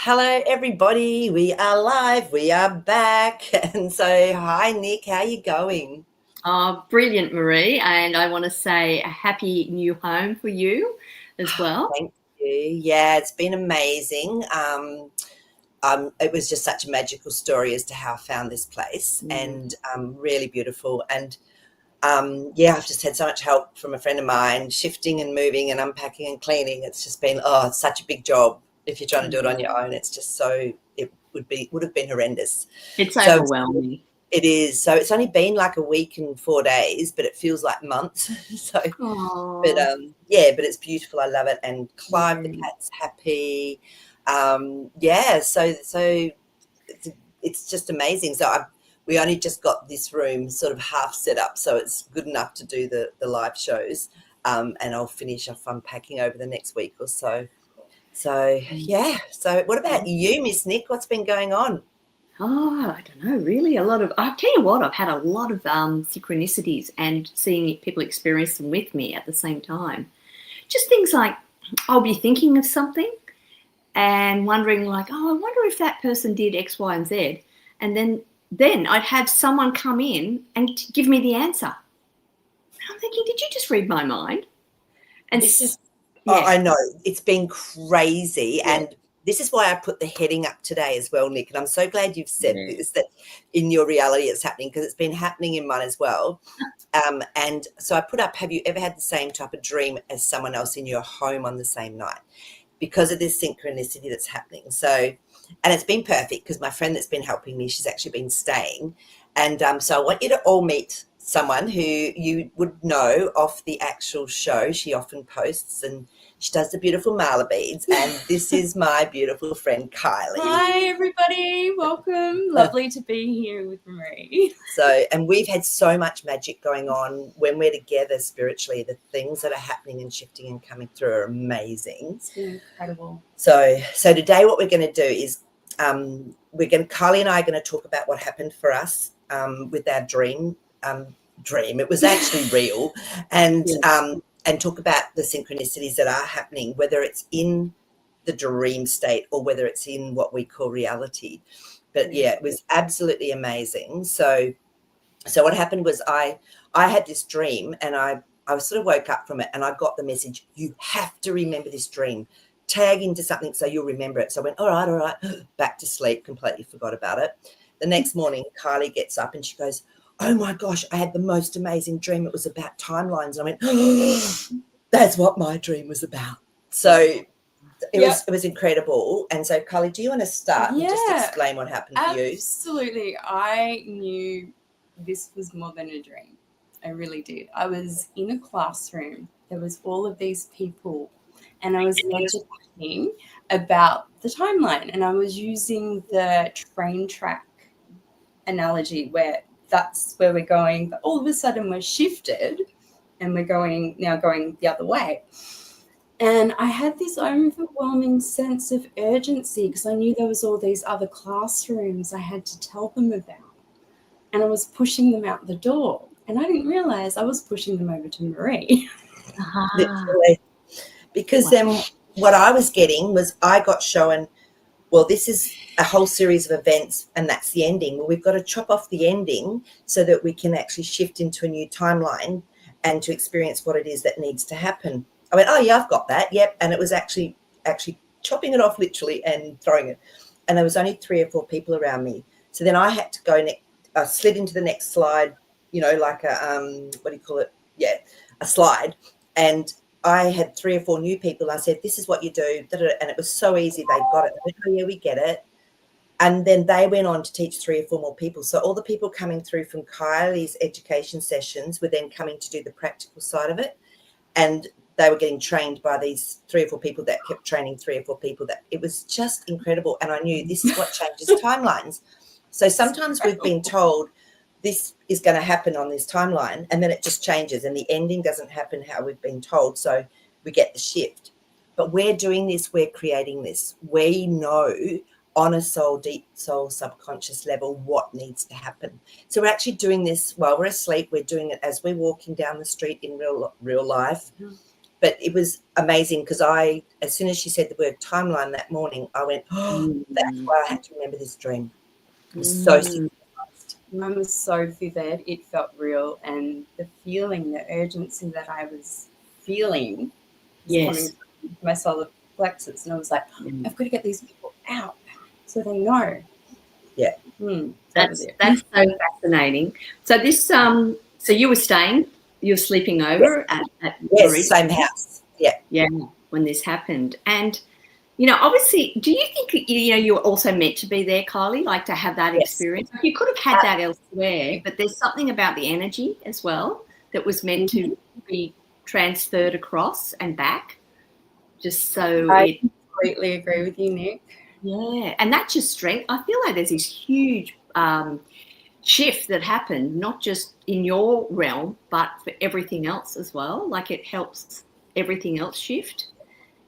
Hello, everybody. We are live. We are back. And so, hi, Nick. How are you going? Oh, brilliant, Marie. And I want to say a happy new home for you as well. Thank you. Yeah, it's been amazing. It was just such a magical story as to how I found this place, and really beautiful. And yeah, I've just had so much help from a friend of mine, shifting and moving and unpacking and cleaning. It's just been it's such a big job. If you're trying to do it on your own, it's just it would have been horrendous. It's So overwhelming. it is. So it's only been like a week and 4 days, but it feels like months. So, but Oh, yeah, but it's beautiful. I love it. And Clive the cat's happy. Yeah, so it's just amazing. So we only just got this room sort of half set up, so it's good enough to do the live shows. And I'll finish off unpacking over the next week or so. So yeah. So what about you, Miss Nick? What's been going on? I don't know, really. I'll tell you what, I've had a lot of synchronicities and seeing people experience them with me at the same time. Just things like I'll be thinking of something and wondering like, oh, I wonder if that person did X, Y, and Z. And then I'd have someone come in and give me the answer. I'm thinking, did you just read my mind? And This is yeah, I know it's been crazy, yeah, and this is why I put the heading up today as well, Nick. And I'm so glad you've said yeah. this, that in your reality it's happening, because it's been happening in mine as well. And so I put up, have you ever had the same type of dream as someone else in your home on the same night? Because of this synchronicity that's happening. So, and it's been perfect because my friend that's been helping me, she's actually been staying. And so I want you to all meet someone who you would know off the actual show. She often posts, and she does the beautiful mala beads. And this is my beautiful friend, Kylie. Hi, everybody. Welcome. Lovely to be here with Marie. So, and we've had so much magic going on when we're together spiritually. The things that are happening and shifting and coming through are amazing. It's been incredible. So today what we're going to do is Kylie and I are going to talk about what happened for us with our dream. It was actually real, and talk about the synchronicities that are happening, whether it's in the dream state or whether it's in what we call reality. But yeah, it was absolutely amazing. So what happened was I had this dream, and I sort of woke up from it, and I got the message, you have to remember this dream. Tag into something so you'll remember it. So I went, all right, back to sleep, completely forgot about it. The next morning, Kylie gets up and she goes, oh my gosh, I had the most amazing dream. It was about timelines. And I went, oh, that's what my dream was about. So it was incredible. And so, Kylie, do you want to start and just explain what happened to you? Absolutely. I knew this was more than a dream. I really did. I was in a classroom. There was all of these people, and I was meditating about the timeline, and I was using the train track analogy where that's where we're going, but all of a sudden we're shifted and we're going the other way. And I had this overwhelming sense of urgency because I knew there was all these other classrooms I had to tell them about. And I was pushing them out the door. And I didn't realize I was pushing them over to Marie. Literally. Because then what I was getting was I got shown, well, this is a whole series of events and that's the ending. Well, we've got to chop off the ending so that we can actually shift into a new timeline and to experience what it is that needs to happen. I went, oh, yeah, I've got that. Yep. And it was actually chopping it off literally and throwing it. And there was only 3 or 4 people around me. So then I had to go slid into the next slide, like a, what do you call it? Yeah, a slide. And I had 3 or 4 new people. I said, this is what you do. And it was so easy. They got it. I went, oh, yeah, we get it. And then they went on to teach 3 or 4 more people. So all the people coming through from Kylie's education sessions were then coming to do the practical side of it. And they were getting trained by these 3 or 4 people that kept training 3 or 4 people. That it was just incredible. And I knew this is what changes timelines. So sometimes we've been told this is going to happen on this timeline, and then it just changes and the ending doesn't happen how we've been told. So we get the shift. But we're doing this, we're creating this. We know on a deep soul, subconscious level what needs to happen. So we're actually doing this while we're asleep. We're doing it as we're walking down the street in real life. but it was amazing because as soon as she said the word timeline that morning, I went, oh, that's why I had to remember this dream. It was so synchronized. Mine was so vivid. It felt real, and the feeling, the urgency that I was feeling was coming from my solar plexus, and I was like, I've got to get these people out so they know. Yeah. That's so fascinating. So this, so you were sleeping over at yes, same house. Yeah, when this happened. And, obviously, do you think, you were also meant to be there, Kylie, like to have that experience? You could have had that elsewhere, but there's something about the energy as well that was meant to be transferred across and back, just so I completely agree with you, Nick. Yeah, and that just strength. I feel like there's this huge shift that happened, not just in your realm, but for everything else as well. Like it helps everything else shift.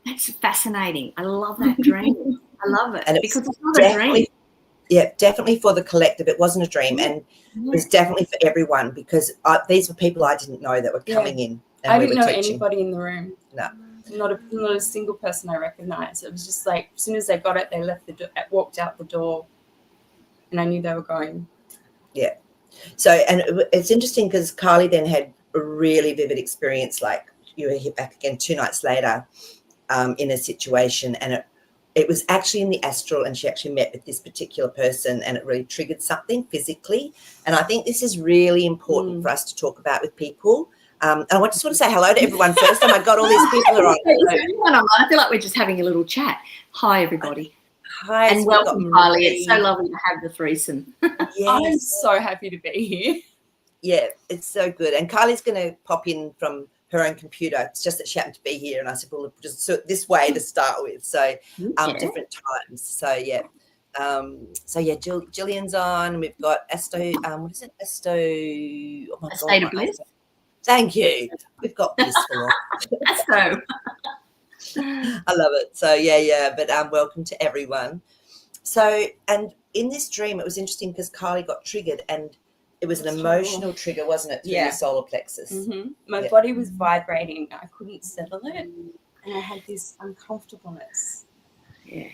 That's fascinating. I love that dream. I love it, and because it's not a dream. Yeah, definitely for the collective. It wasn't a dream, and it was definitely for everyone because these were people I didn't know that were coming in. And I didn't know anybody in the room. No. Not a single person I recognised. It was just like as soon as they got it, they left walked out the door, and I knew they were going. Yeah. So, and it's interesting because Kylie then had a really vivid experience. Like you were hit back again 2 nights later in a situation, and it was actually in the astral, and she actually met with this particular person, and it really triggered something physically. And I think this is really important for us to talk about with people. And I just want to say hello to everyone first. Oh my God, all these people are on. I feel like we're just having a little chat. Hi, everybody. Hi, and welcome, Kylie. It's so lovely to have the threesome. Yes. I'm so happy to be here. Yeah, it's so good. And Kylie's going to pop in from her own computer. It's just that she happened to be here, and I said, well, just this way to start with. So different times. So yeah. Gillian's on, and we've got Asto. What is it? Asto. Oh my God. State of Bliss. Thank you. We've got blissful. Asto. I love it. So yeah. But welcome to everyone. So, and in this dream, it was interesting because Kylie got triggered, and it was an emotional trigger, wasn't it? Through the solar plexus. Mm-hmm. My body was vibrating. I couldn't settle it, and I had this uncomfortableness. Yeah.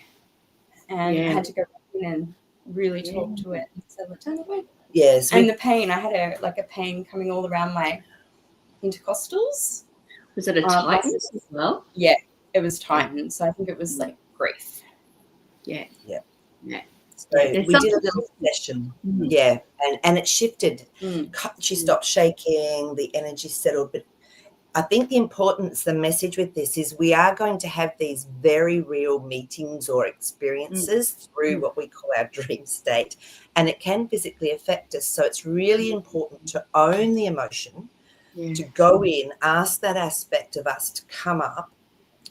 And I had to go back in and really talk to it and settle it down. Yes. And the pain, I had a pain coming all around my intercostals. Was it a tightness as well? Yeah, it was tightened. So I think it was like grief. Yeah. So we did a little session. Yeah. And it shifted. She stopped shaking, the energy settled. But I think the message with this is we are going to have these very real meetings or experiences through what we call our dream state, and it can physically affect us. So it's really important to own the emotion, to go in, ask that aspect of us to come up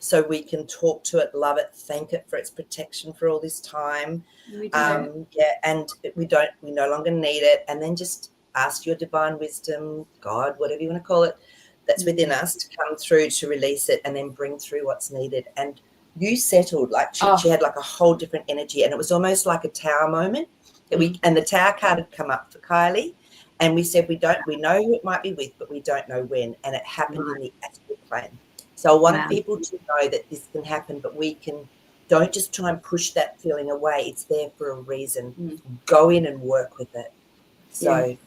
so we can talk to it, love it, thank it for its protection for all this time. And we no longer need it, and then just ask your divine wisdom, God, whatever you want to call it, that's within us to come through to release it and then bring through what's needed. And you settled, like she had like a whole different energy, and it was almost like a tower moment. And the tower card had come up for Kylie, and we said we know who it might be with, but we don't know when. And it happened in the astral plane. So I want people to know that this can happen, but don't just try and push that feeling away. It's there for a reason. Go in and work with it. So I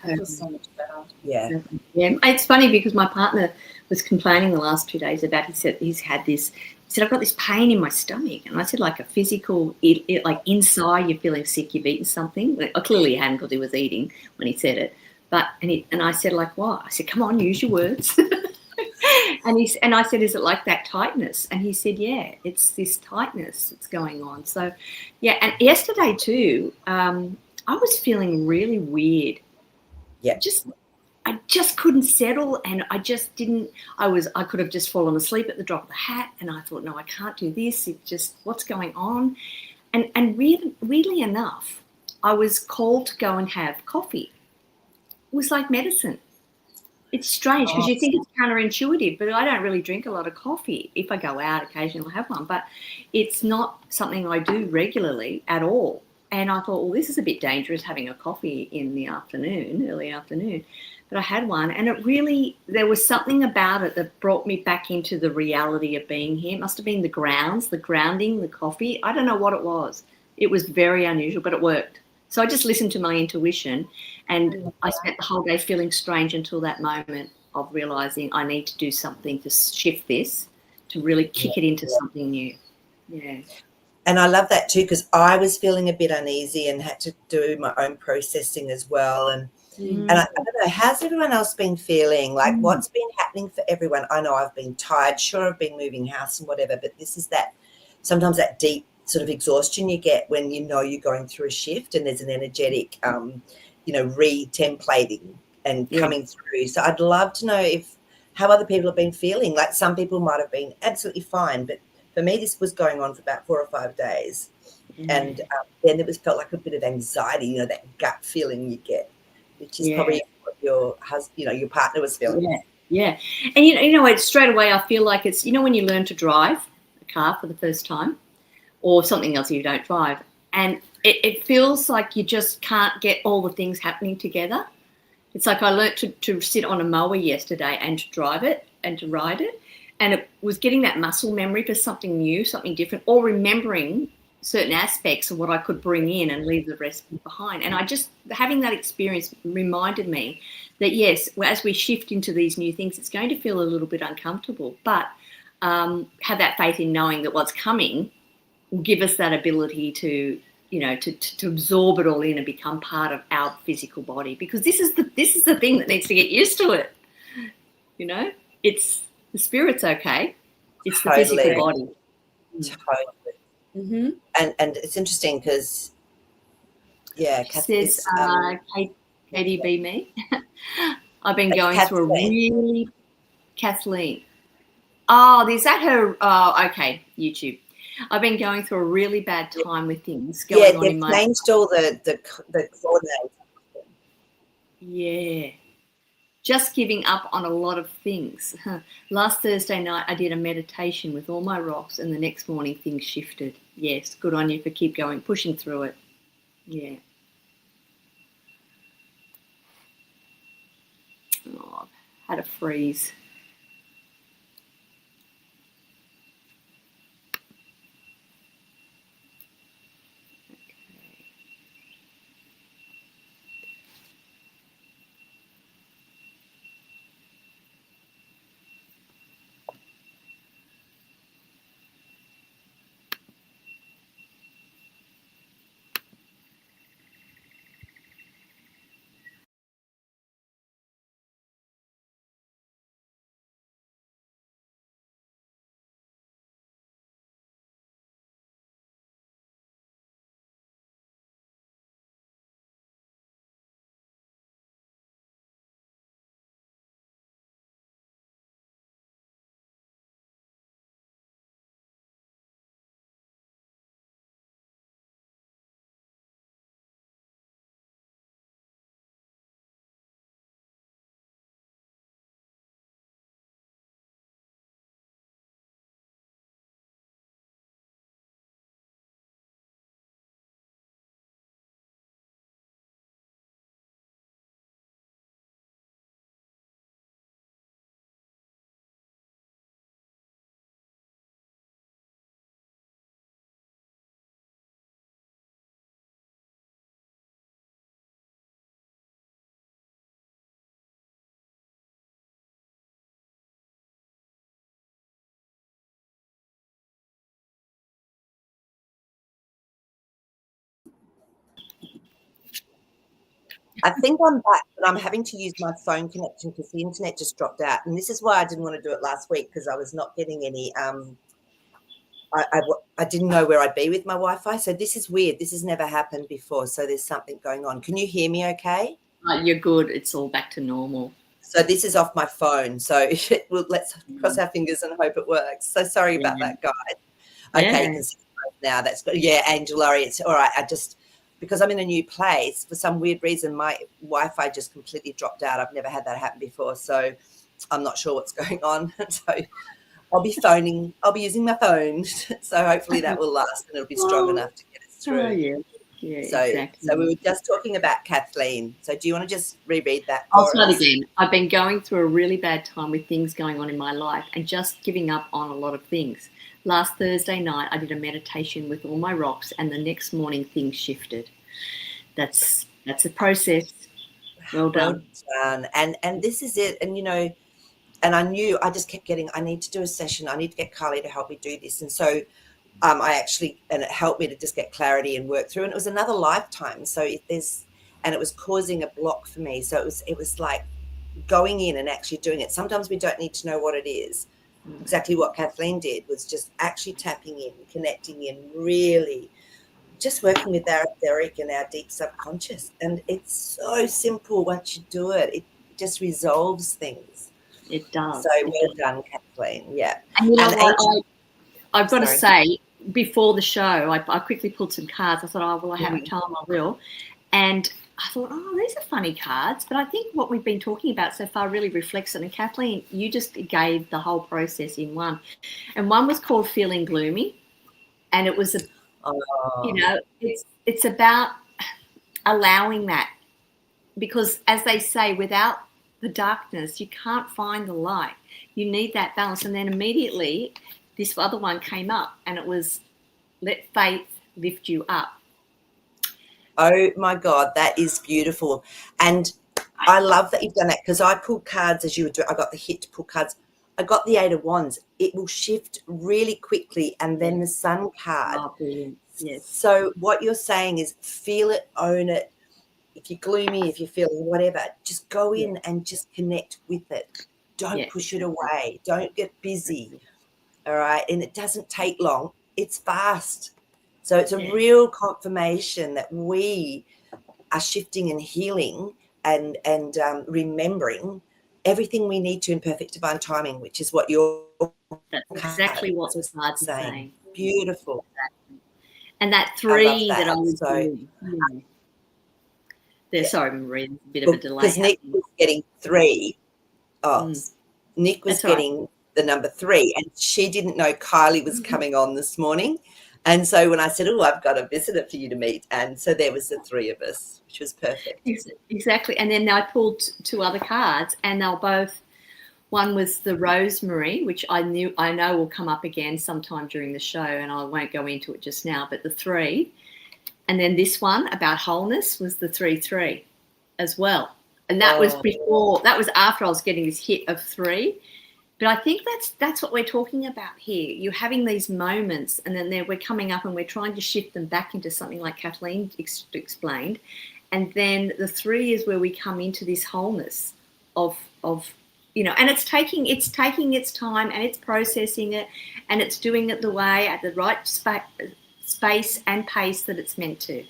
feel so much better. Yeah. It's funny because my partner was complaining the last 2 days about he said I've got this pain in my stomach, and I said like a physical, like inside you're feeling sick, you've eaten something. Clearly he hadn't because he was eating when he said it, and I said like what? I said come on, use your words. and I said, is it like that tightness? And he said, yeah, it's this tightness that's going on. So yeah, and yesterday too, I was feeling really weird. Yeah. I just couldn't settle, and I just didn't. I could have just fallen asleep at the drop of the hat, and I thought, no, I can't do this. It's just what's going on, and weirdly enough, I was called to go and have coffee. It was like medicine. It's strange because you think it's counterintuitive, but I don't really drink a lot of coffee. If I go out occasionally, I'll have one, but it's not something I do regularly at all. And I thought, well, this is a bit dangerous having a coffee in the afternoon, early afternoon. but I had one, and there was something about it that brought me back into the reality of being here. It must have been the grounding, the coffee. I don't know what it was. It was very unusual, but it worked. So I just listened to my intuition, and I spent the whole day feeling strange until that moment of realizing I need to do something to shift this, to really kick it into something new. Yeah. And I love that too, because I was feeling a bit uneasy and had to do my own processing as well. And I don't know, how's everyone else been feeling? Like, what's been happening for everyone? I know I've been tired. Sure, I've been moving house and whatever, but this is sometimes that deep sort of exhaustion you get when you know you're going through a shift and there's an energetic, re-templating and coming through. So I'd love to know how other people have been feeling. Like, some people might have been absolutely fine, but for me, this was going on for about 4 or 5 days. And then it felt like a bit of anxiety, that gut feeling you get, which is probably what your husband, your partner was feeling. Yeah. And straight away I feel like it's, when you learn to drive a car for the first time or something else you don't drive, and it feels like you just can't get all the things happening together. It's like I learned to sit on a mower yesterday and to drive it and to ride it. And it was getting that muscle memory for something new, something different, or remembering certain aspects of what I could bring in and leave the rest behind. And having that experience reminded me that, yes, as we shift into these new things, it's going to feel a little bit uncomfortable, but have that faith in knowing that what's coming will give us that ability to absorb it all in and become part of our physical body, because this is the thing that needs to get used to it. It's the spirit's okay. It's the physical body. Totally. And it's interesting because, says Katie B. Me. I've been going through Kathleen. Oh, is that her? Oh, okay, YouTube. I've been going through a really bad time with things going on in my life. Yeah, they've changed all the coordinates. Yeah. Just giving up on a lot of things. Last Thursday night, I did a meditation with all my rocks, and the next morning things shifted. Yes, good on you for keep going, pushing through it. Yeah. Oh, I've had a freeze. I think I'm back, but I'm having to use my phone connection because the internet just dropped out. And this is why I didn't want to do it last week, because I was not getting any I didn't know where I'd be with my Wi-Fi. So this is weird. This has never happened before. So there's something going on. Can you hear me okay? You're good. It's all back to normal. So this is off my phone. So let's cross our fingers and hope it works. So sorry about that, guys. Okay, you can see now. That's good. Yeah, Angel Laurie, it's all right. Because I'm in a new place, for some weird reason, my Wi-Fi just completely dropped out. I've never had that happen before. So I'm not sure what's going on. So I'll be using my phone. So hopefully that will last and it'll be strong enough to get us through. Oh, yeah. Yeah, So exactly. we were just talking about Kathleen. So do you want to just reread that I'll for start us? again. I've been going through a really bad time with things going on in my life and just giving up on a lot of things. Last Thursday night, I did a meditation with all my rocks, and the next morning things shifted. That's a process. Well done. Well done. And this is it. And, you know, and I knew I just kept getting, I need to do a session. I need to get Carly to help me do this. And so I actually, and it helped me to just get clarity and work through. And it was another lifetime. So if there's, and it was causing a block for me. So it was like going in and actually doing it. Sometimes we don't need to know what it is. Exactly what Kathleen did was just actually tapping in, connecting in, really just working with our etheric and our deep subconscious. And it's so simple once you do it. It just resolves things. It does. So It well does. done, Kathleen. Yeah. And you know And what? I've got to sorry. say, before the show, I quickly pulled some cards. I thought, oh, well, I have time, I will. And I thought, oh, these are funny cards. But I think what we've been talking about so far really reflects it. And Kathleen, you just gave the whole process in one. And one was called Feeling Gloomy. And it was, you know, it's about allowing that. Because as they say, without the darkness, you can't find the light. You need that balance. And then immediately this other one came up, and it was let faith lift you up. Oh my God, that is beautiful. And I love that you've done that, because I pulled cards as you were doing. I got the hit to pull cards. I got the 8 of Wands. It will shift really quickly. And then the Sun card. Oh, brilliant. Yes. So what you're saying is feel it, own it. If you're gloomy, if you're feeling whatever, just go in and just connect with it. Don't push it away. Don't get busy. All right. And it doesn't take long. It's fast. So it's a real confirmation that we are shifting and healing and remembering everything we need to in perfect divine timing, which is what you're. That's exactly what the cards are saying. Beautiful. Exactly. And that 3 that I was doing. Sorry, Marie, there's a bit of a delay. Because Nick was getting 3. Nick was getting the number 3, and she didn't know Kylie was coming on this morning. And so when I said, oh, I've got a visitor for you to meet. And so there was the 3 of us, which was perfect. Exactly. And then I pulled 2 other cards, and they were both, one was the Rosemary, which I know will come up again sometime during the show, and I won't go into it just now, but the 3. And then this one about wholeness was the 3-3 as well. And that was before, that was after I was getting this hit of 3. But I think that's what we're talking about here. You're having these moments, and then we're coming up and we're trying to shift them back into something like Kathleen explained. And then the 3 is where we come into this wholeness of you know, and it's taking its time, and it's processing it, and it's doing it the way at the right space and pace that it's meant to.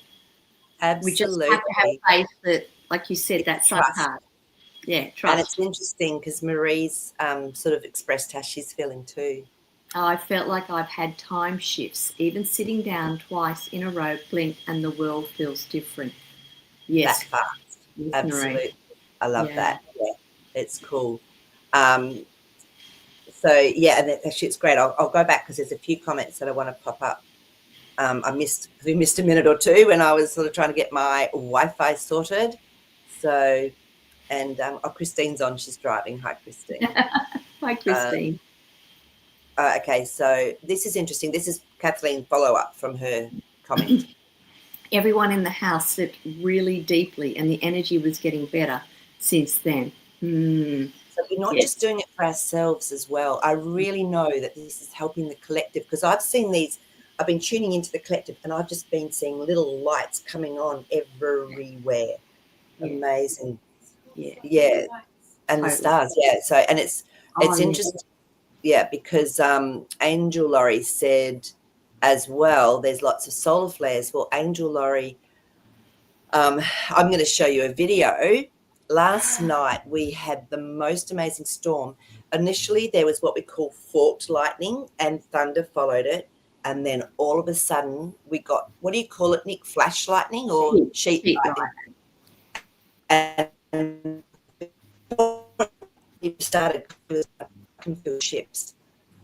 Absolutely. We just have to have faith that, like you said, that Sun card. Yeah, trust. And it's interesting because Marie's sort of expressed how she's feeling too. I felt like I've had time shifts, even sitting down twice in a row, blink, and the world feels different. Yes. That fast. Yes, absolutely. Marie. I love that. Yeah, it's cool. So, yeah, and actually it's great. I'll go back because there's a few comments that I want to pop up. We missed a minute or two when I was sort of trying to get my Wi-Fi sorted. So, and Christine's on. She's driving. Hi, Christine. Hi, Christine. Okay, so this is interesting. This is Kathleen follow-up from her comment. Everyone in the house slept really deeply, and the energy was getting better since then. So we're not just doing it for ourselves as well. I really know that this is helping the collective, because I've seen these. I've been tuning into the collective, and I've just been seeing little lights coming on everywhere. Amazing. Yeah. And the stars. Yeah. So, and it's interesting. Yeah, because Angel Laurie said as well, there's lots of solar flares. Well, Angel Laurie, I'm going to show you a video. Last night we had the most amazing storm. Initially there was what we call forked lightning, and thunder followed it. And then all of a sudden we got, what do you call it, Nick? Flash lightning or sheet lightning? And it started to ships.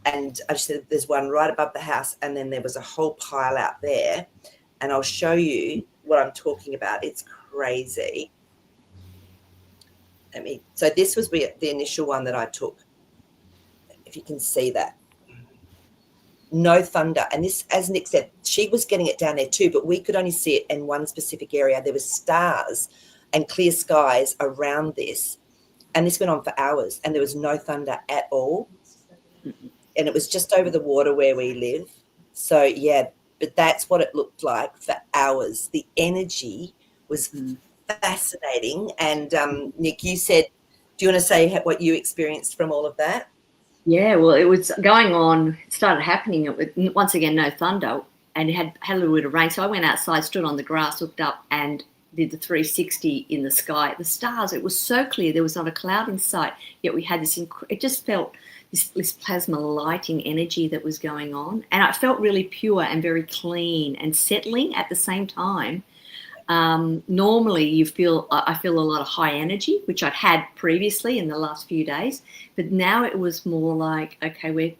And I said, there's one right above the house, and then there was a whole pile out there. and I'll show you what I'm talking about. It's crazy. So this was the initial one that I took. If you can see that. No thunder. And this, as Nick said, she was getting it down there too, but we could only see it in one specific area. There were stars and clear skies around this. And this went on for hours, and there was no thunder at all. And it was just over the water where we live. So, yeah, but that's what it looked like for hours. The energy was fascinating. And Nick, you said, do you want to say what you experienced from all of that? Yeah, well, it was going on. It started happening. Once again, no thunder, and it had a little bit of rain. So I went outside, stood on the grass, looked up, and did the 360 in the sky. The stars, it was so clear. There was not a cloud in sight, yet we had this, it just felt this plasma lighting energy that was going on. And it felt really pure and very clean and settling at the same time. Normally I feel a lot of high energy, which I'd had previously in the last few days, but now it was more like, okay,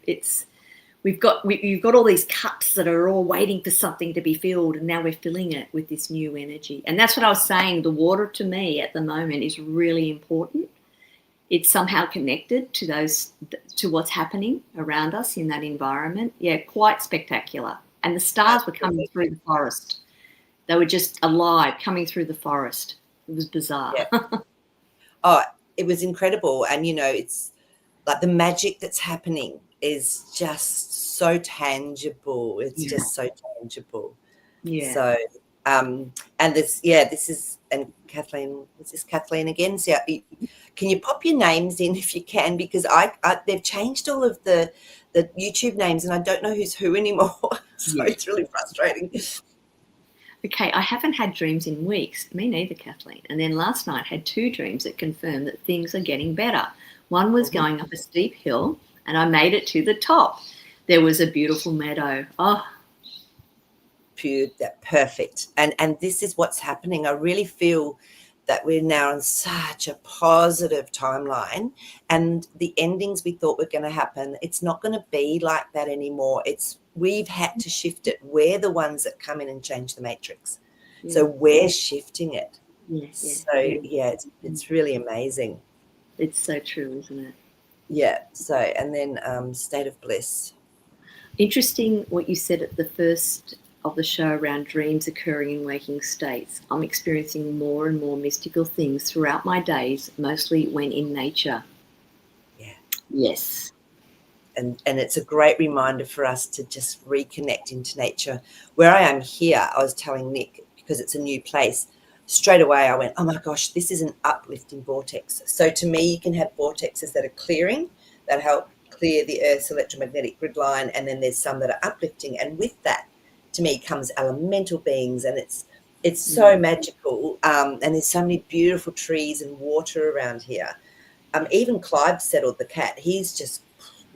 you've got all these cups that are all waiting for something to be filled, and now we're filling it with this new energy. And that's what I was saying. The water to me at the moment is really important. It's somehow connected to what's happening around us in that environment. Yeah, quite spectacular. And the stars were coming through the forest. They were just alive, coming through the forest. It was bizarre. Yeah. Oh, it was incredible. And, it's like the magic that's happening is just so tangible. It's just so tangible. Yeah. So, and this is, and Kathleen, is this Kathleen again? So, can you pop your names in if you can? Because they've changed all of the YouTube names, and I don't know who's who anymore. So it's really frustrating. Okay, I haven't had dreams in weeks. Me neither, Kathleen. And then last night had 2 dreams that confirmed that things are getting better. One was going up a steep hill, and I made it to the top. There was a beautiful meadow. Oh, perfect. And this is what's happening. I really feel that we're now on such a positive timeline, and the endings we thought were going to happen, it's not going to be like that anymore. We've had to shift it. We're the ones that come in and change the matrix. Yeah. So we're shifting it. It's really amazing. It's so true, isn't it? Yeah. So, and then state of bliss. Interesting what you said at the first of the show around dreams occurring in waking states. I'm experiencing more and more mystical things throughout my days, mostly when in nature. Yeah. Yes. And it's a great reminder for us to just reconnect into nature. Where I am here, I was telling Nick, because it's a new place, straight away I went, oh my gosh, this is an uplifting vortex. So to me, you can have vortexes that are clearing, that help clear the Earth's electromagnetic grid line, and then there's some that are uplifting. And with that, to me, comes elemental beings, and it's so magical. And there's so many beautiful trees and water around here. Even Clive settled, the cat. He's just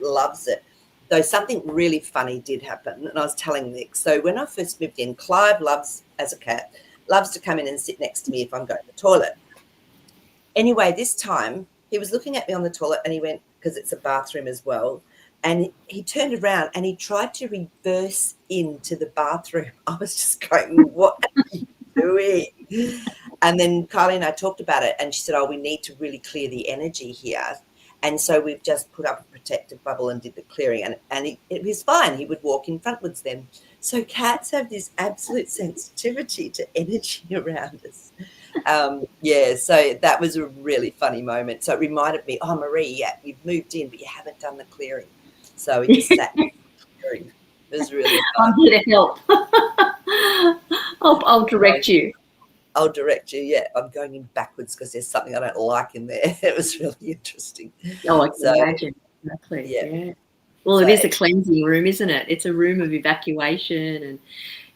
loves it. Though something really funny did happen, and I was telling Nick. So when I first moved in, Clive loves, as a cat, loves to come in and sit next to me if I'm going to the toilet. Anyway, this time he was looking at me on the toilet, and he went, because it's a bathroom as well, and he turned around and he tried to reverse into the bathroom. I was just going, what are you doing? And then Kylie and I talked about it, and she said, oh, we need to really clear the energy here. And so we've just put up a protective bubble and did the clearing, and it was fine. He would walk in frontwards then. So cats have this absolute sensitivity to energy around us. So that was a really funny moment. So it reminded me, oh, Marie, yeah, you've moved in, but you haven't done the clearing. So we just sat clearing. It was really fun. I'm here to help. I'll direct you. I'll direct you. Yeah, I'm going in backwards because there's something I don't like in there. It was really interesting. Oh, I can imagine. Exactly. Yeah. Well, it is a cleansing room, isn't it? It's a room of evacuation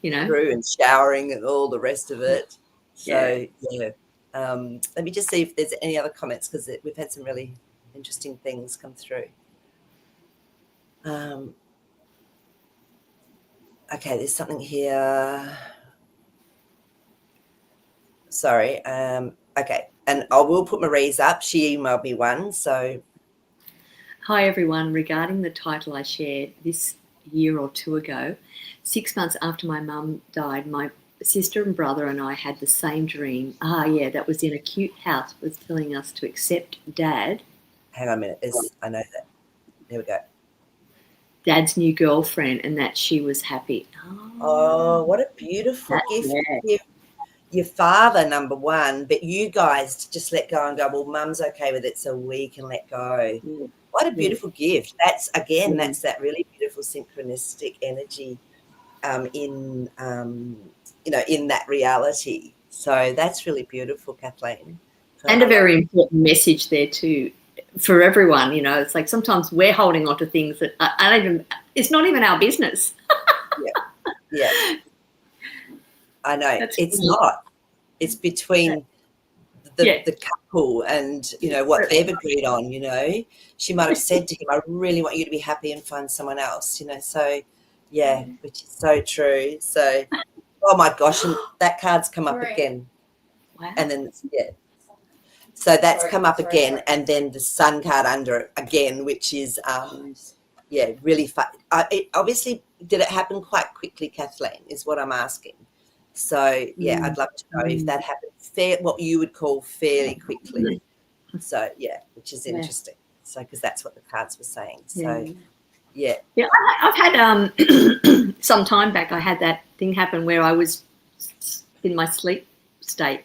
and, Through and showering and all the rest of it. So, yeah. Let me just see if there's any other comments, because we've had some really interesting things come through. Okay, there's something here. Sorry. Okay, and I will put Marie's up. She emailed me one. So, hi everyone. Regarding the title I shared, this year or two ago. 6 months after my mum died, my sister and brother and I had the same dream. That was in a cute house. It was telling us to accept Dad. Hang on a minute. I know that. There we go. Dad's new girlfriend, and that she was happy. Oh, what a beautiful gift to give your father, number one, but you guys to just let go and go, well, Mum's okay with it, so we can let go. Yeah. What a beautiful gift. That's, again, Yeah. that's that really beautiful synchronistic energy in that reality. So that's really beautiful, Kathleen. So And a very important message there too for everyone. It's like sometimes we're holding on to things that it's not even our business. Yeah. I know. It's not. It's between the couple and, what they've agreed on, She might have said to him, I really want you to be happy and find someone else, so, which is so true. So, oh, my gosh, and that card's come up again. Wow. And then, so that's come up again, and then the sun card under it again, which is, really fun. Obviously, did it happen quite quickly, Kathleen, is what I'm asking. So, I'd love to know if that happened what you would call fairly quickly. So, which is interesting. So, because that's what the cards were saying. So, I've had some time back, I had that thing happen where I was in my sleep state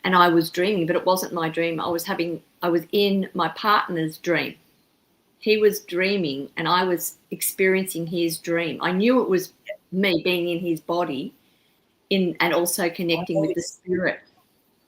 and I was dreaming, but it wasn't my dream. I was in my partner's dream. He was dreaming and I was experiencing his dream. I knew it was me being in his body and also connecting with the spirit.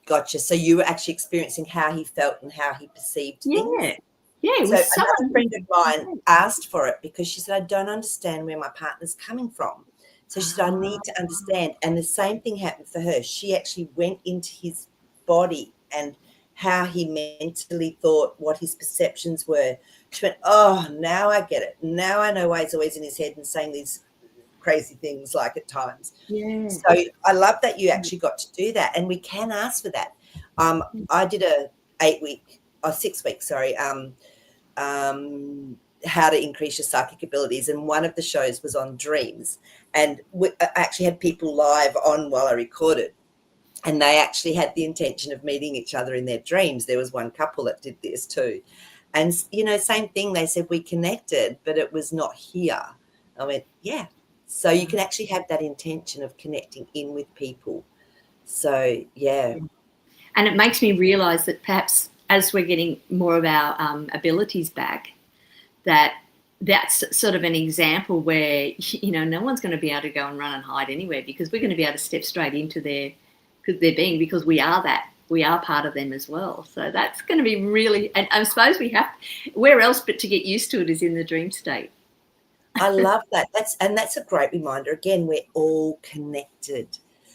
Gotcha. So you were actually experiencing how he felt and how he perceived things? Yeah. So another friend of mine asked for it because she said, I don't understand where my partner's coming from. So she said, I need to understand. And the same thing happened for her. She actually went into his body and how he mentally thought, what his perceptions were. She went, oh, now I get it. Now I know why he's always in his head and saying these crazy things like at times. So I love that you actually got to do that, and we can ask for that. I did a 6 week, how to increase your psychic abilities, and one of the shows was on dreams, and I actually had people live on while I recorded, and they actually had the intention of meeting each other in their dreams. There was one couple that did this too, and same thing, they said we connected but it was not here. I went, so you can actually have that intention of connecting in with people. So, and it makes me realize that perhaps as we're getting more of our abilities back, that's sort of an example where, no one's going to be able to go and run and hide anywhere because we're going to be able to step straight into their being because we are that. We are part of them as well. So that's going to be really, and I suppose where else but to get used to it is in the dream state. I love that. That's a great reminder. Again, we're all connected.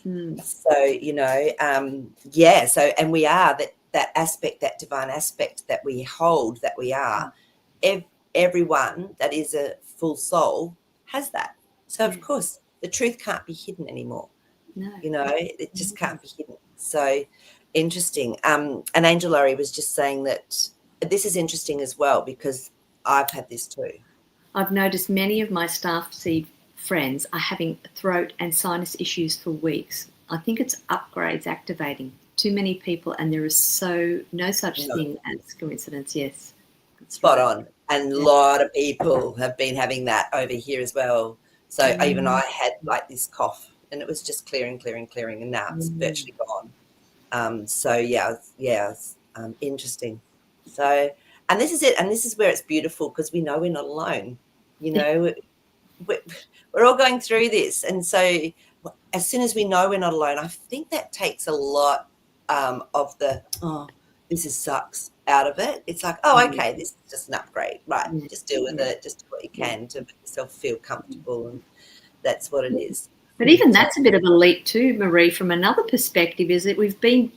So, and we are that aspect, that divine aspect that we hold, that we are. Everyone that is a full soul has that. So, of course, the truth can't be hidden anymore. No. It just can't be hidden. So interesting. And Angel Laurie was just saying that this is interesting as well because I've had this too. I've noticed many of my staff seed friends are having throat and sinus issues for weeks. I think it's upgrades activating. Too many people, and there is no such thing as coincidence. Yes. Spot on. And a lot of people have been having that over here as well. So even I had like this cough and it was just clearing, and now it's virtually gone. Interesting. So, and this is it. And this is where it's beautiful because we know we're not alone. We're all going through this. And so as soon as we know we're not alone, I think that takes a lot of the, this sucks out of it. It's like, okay, this is just an upgrade. Right. Just deal with it. Just do what you can to make yourself feel comfortable. And that's what it is. But even that's a bit of a leap too, Marie, from another perspective, is that we've been,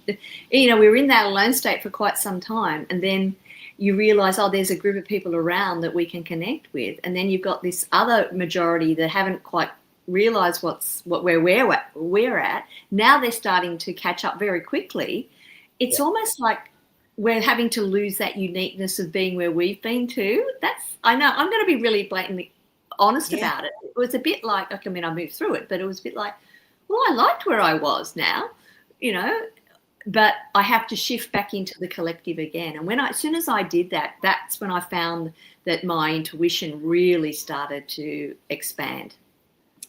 we were in that alone state for quite some time. And then you realise, there's a group of people around that we can connect with. And then you've got this other majority that haven't quite realised where we're at. Now they're starting to catch up very quickly. It's almost like we're having to lose that uniqueness of being where we've been too. I know I'm going to be really blatantly honest about it. It was a bit like, I mean, I moved through it, but it was a bit like, well, I liked where I was now, you know, but I have to shift back into the collective again. And as soon as I did that, that's when I found that my intuition really started to expand.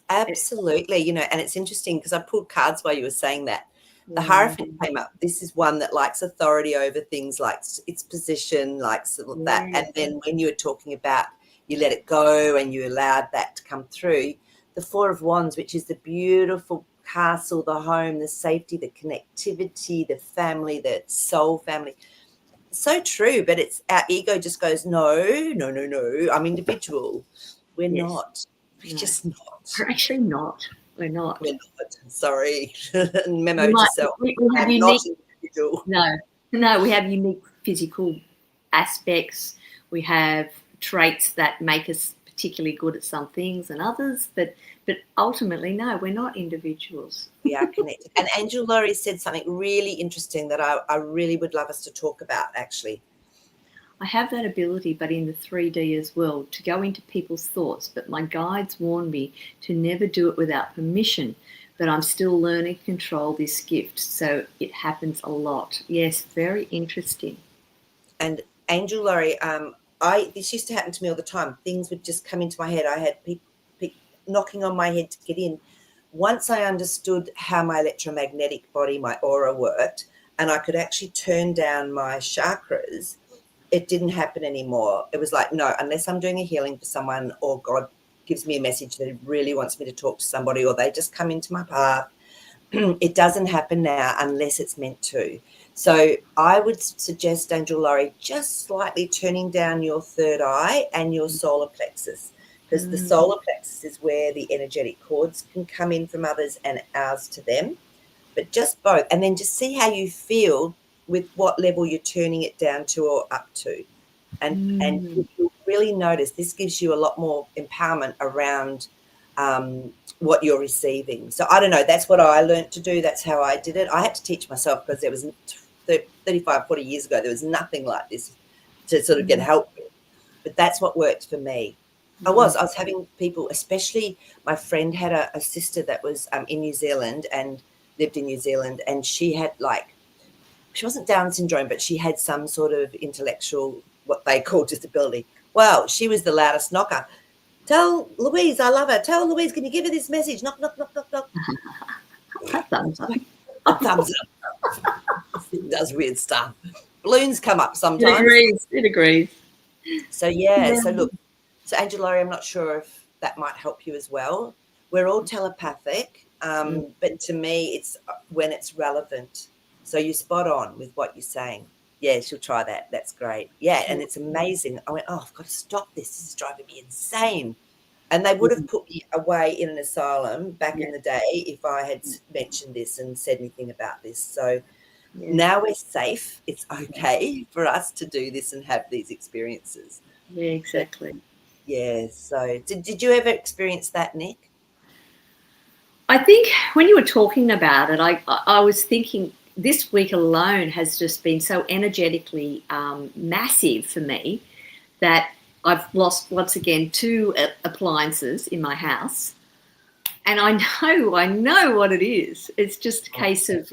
Absolutely. You know, and it's interesting because I pulled cards while you were saying that. The Hierophant came up. This is one that likes authority over things, likes its position, likes that. And then when you were talking about you let it go and you allowed that to come through, the Four of Wands, which is the beautiful castle, the home, the safety, the connectivity, the family, the soul family. So true, but it's our ego just goes, no, I'm individual. We're not. We're just not. We're actually not. We're not. We're not. Sorry. Memo to self. We have unique, No, we have unique physical aspects. We have traits that make us particularly good at some things and others, but ultimately, no, we're not individuals. We are connected. And Angel Laurie said something really interesting that I really would love us to talk about, actually. I have that ability, but in the 3D as well, to go into people's thoughts. But my guides warn me to never do it without permission. But I'm still learning to control this gift. So it happens a lot. Yes, very interesting. And Angel Laurie, this used to happen to me all the time. Things would just come into my head. I had people knocking on my head to get in. Once I understood how my electromagnetic body, my aura worked, and I could actually turn down my chakras, it didn't happen anymore. It was like, no, unless I'm doing a healing for someone or God gives me a message that he really wants me to talk to somebody or they just come into my path, it doesn't happen now unless it's meant to. So I would suggest, Angel Laurie, just slightly turning down your third eye and your solar plexus, because the solar plexus is where the energetic cords can come in from others and ours to them, but just both. And then just see how you feel with what level you're turning it down to or up to. And you'll really notice this gives you a lot more empowerment around what you're receiving. So I don't know, that's what I learned to do. That's how I did it. I had to teach myself because there was 35, 40 years ago, there was nothing like this to sort of get help with. But that's what worked for me. I was having people, especially my friend had a sister that was in New Zealand and lived in New Zealand, and she had she wasn't Down syndrome, but she had some sort of intellectual, what they call disability. Well, she was the loudest knocker. Tell Louise I love her. Tell Louise, can you give her this message? Knock, knock, knock, knock, knock. A thumbs up. A thumbs up. It does weird stuff. Balloons come up sometimes. It agrees. So, so look. So, Angel Laurie, I'm not sure if that might help you as well. We're all telepathic, but to me, it's when it's relevant. So you're spot on with what you're saying. Yeah, she'll try that. That's great. Yeah, and it's amazing. I went, I've got to stop this. This is driving me insane. And they would have put me away in an asylum back in the day if I had mentioned this and said anything about this. So now we're safe. It's okay for us to do this and have these experiences. Yeah, exactly. Yeah. So did you ever experience that, Nick? I think when you were talking about it, I was thinking this week alone has just been so energetically massive for me that I've lost, once again, 2 appliances in my house. And I know what it is. It's just a case of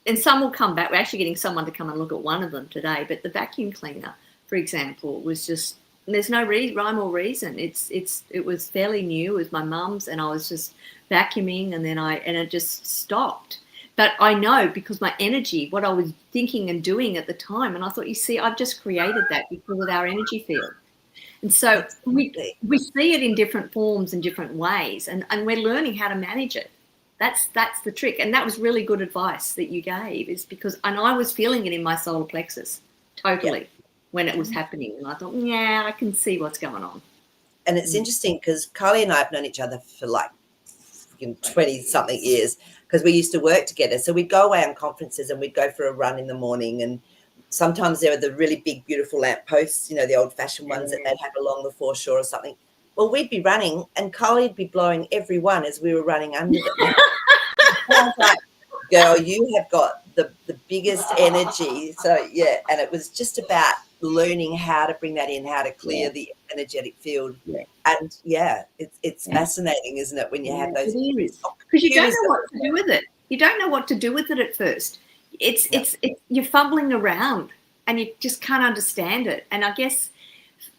and some will come back. We're actually getting someone to come and look at one of them today. But the vacuum cleaner, for example, was just, there's no rhyme or reason. It was fairly new. It was my mum's, and I was just vacuuming, and then it just stopped. But I know because my energy, what I was thinking and doing at the time, and I thought, you see, I've just created that because of our energy field. And so we see it in different forms and different ways, and we're learning how to manage it. That's the trick. And that was really good advice that you gave, is because, and I was feeling it in my solar plexus totally when it was happening. And I thought, yeah, I can see what's going on. And it's interesting because Kylie and I have known each other for 20-something years, because we used to work together. So we'd go away on conferences and we'd go for a run in the morning, and sometimes there were the really big, beautiful lampposts, the old-fashioned ones that they'd have along the foreshore or something. Well, we'd be running and Kylie'd be blowing every one as we were running under them. I was like, girl, you have got the biggest energy. So, and it was just about learning how to bring that in, how to clear the energetic field. Yeah. And it's fascinating, isn't it, when you have those because you don't know what to do with it. You don't know what to do with it at first. It's you're fumbling around and you just can't understand it. And I guess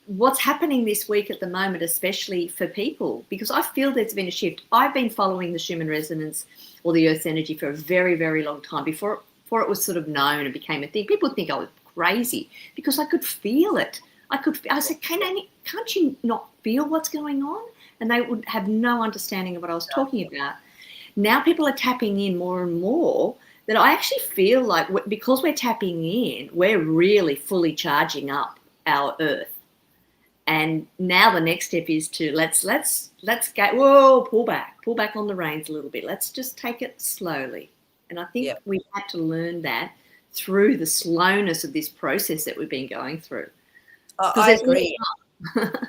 what's happening this week at the moment, especially for people, because I feel there's been a shift. I've been following the Schumann resonance or the Earth's energy for a very, very long time before it was sort of known and became a thing. People think I was crazy because I could feel it. I said, can't you not feel what's going on? And they would have no understanding of what I was talking about. Now people are tapping in more and more that I actually feel like because we're tapping in, we're really fully charging up our Earth. And now the next step is to let's go, pull back on the reins a little bit. Let's just take it slowly. And I think we've had to learn that through the slowness of this process that we've been going through. I agree.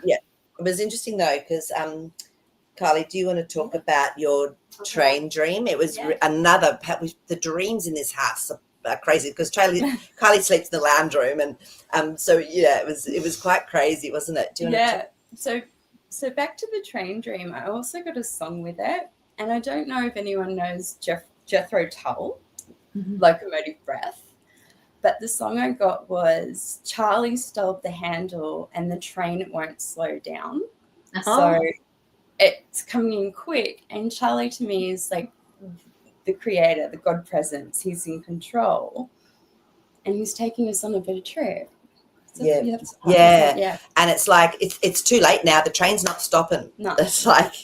Yeah, it was interesting though, because Kylie, do you want to talk about your train dream? It was another. The dreams in this house are crazy because Kylie sleeps in the lounge room, and so it was quite crazy, wasn't it? Do you want to so back to the train dream. I also got a song with it, and I don't know if anyone knows Jethro Tull, Locomotive Breath. But the song I got was Charlie stole the handle and the train won't slow down. So it's coming in quick. And Charlie to me is like the creator, the God presence. He's in control. And he's taking us on a bit of trip. So yeah. And it's like, it's too late now. The train's not stopping. No. It's like,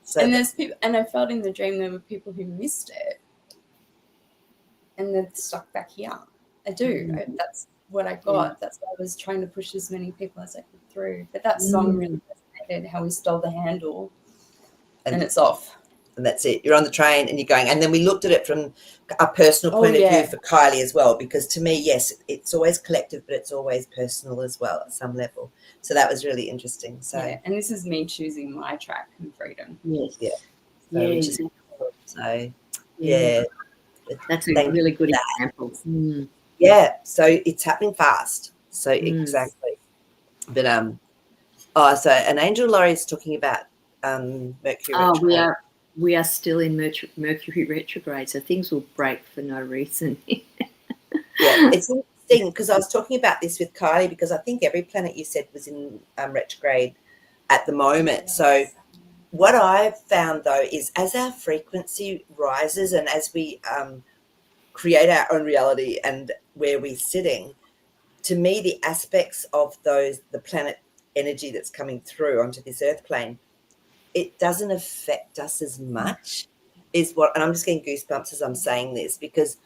So and there's people, and I felt in the dream there were people who missed it. And they're stuck back here. I do. That's what I got. That's why I was trying to push as many people as I could through. But that song really resonated, how he stole the handle and it's off. And that's it. You're on the train and you're going. And then we looked at it from a personal point of view for Kylie as well, because to me, yes, it's always collective, but it's always personal as well at some level. So that was really interesting. So and this is me choosing my track and freedom. Yes. That's a really good example. Yeah, so it's happening fast. So exactly. But so an Angel Laurie is talking about Mercury retrograde. We are still in Mercury retrograde, so things will break for no reason. It's interesting because I was talking about this with Kylie, because I think every planet you said was in retrograde at the moment. So what I've found though is as our frequency rises and as we create our own reality and where we're sitting, to me the aspects of the planet energy that's coming through onto this earth plane, it doesn't affect us as much and I'm just getting goosebumps as I'm saying this, because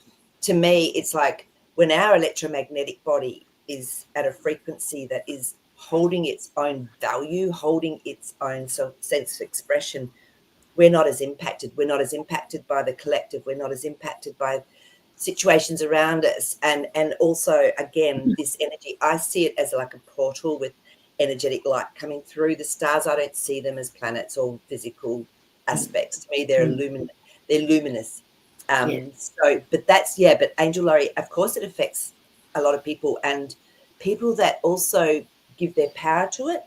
to me it's like when our electromagnetic body is at a frequency that is holding its own value, holding its own sense of expression, we're not as impacted. We're not as impacted by the collective. We're not as impacted by situations around us. And also, again, this energy, I see it as like a portal with energetic light coming through. The stars, I don't see them as planets or physical aspects. To me, they're luminous. So, but Angel Laurie, of course it affects a lot of people, and people that also give their power to it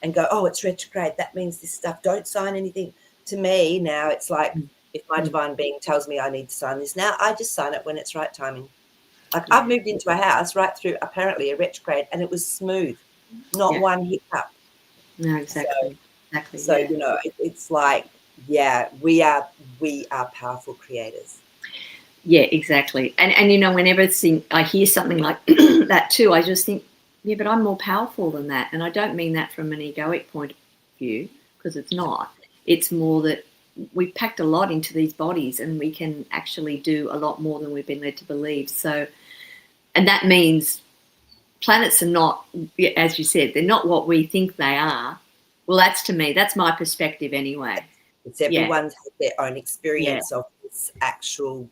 and go, oh, it's retrograde, that means this stuff, don't sign anything. To me now it's like, if my divine being tells me I need to sign this now, I just sign it when it's right timing. Like I've moved into a house right through apparently a retrograde and it was smooth, not one hiccup. No, exactly. So it's like, we are powerful creators. Yeah, exactly. And whenever I hear something like that too, I just think, but I'm more powerful than that. And I don't mean that from an egoic point of view, because it's not. It's more that we packed a lot into these bodies and we can actually do a lot more than we've been led to believe. So, and that means planets are not, as you said, they're not what we think they are. Well, that's my perspective anyway. It's everyone's had their own experience of this actual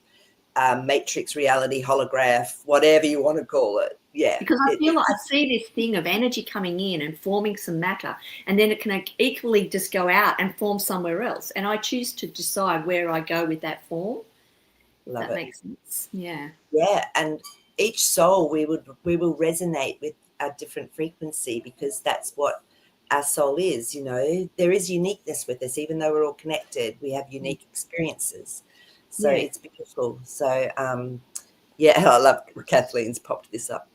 matrix reality, holograph, whatever you want to call it. Yeah. Because I feel like I see this thing of energy coming in and forming some matter, and then it can equally just go out and form somewhere else. And I choose to decide where I go with that form. That makes sense. Yeah. Yeah. And each soul, we will resonate with a different frequency, because that's what our soul is. You know, there is uniqueness with us, even though we're all connected. We have unique experiences, so Yeah. it's beautiful. So yeah, I love Kathleen's popped this up.